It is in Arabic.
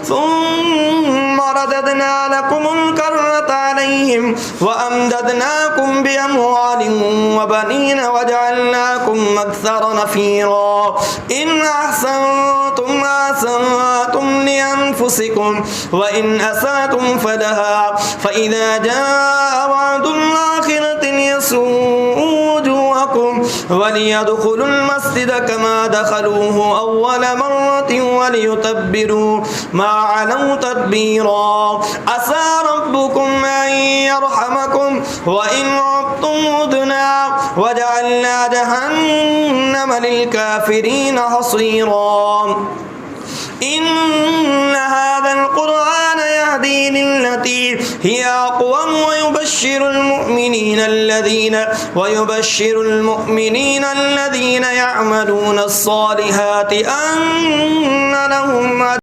ثم رددنا لكم الكرة عليهم وأمددناكم بأموال وبنين وجعلناكم أكثر نفيرا إن أحسنتم أحسنتم لأنفسكم وإن أسأتم فلها فإذا جاء وعد الآخرة ليسوءوا وجوهكم وليدخلوا المسجد كما دخلوه أول مرة وليتبروا ما علوا تتبيرا عسى ربكم أن يرحمكم وإن عدتم عدنا وجعلنا جهنم للكافرين حصيرا إن هذا القرآن يهدي للتي هي أقوم ويبشر المؤمنين الذين يعملون الصالحات أن لهم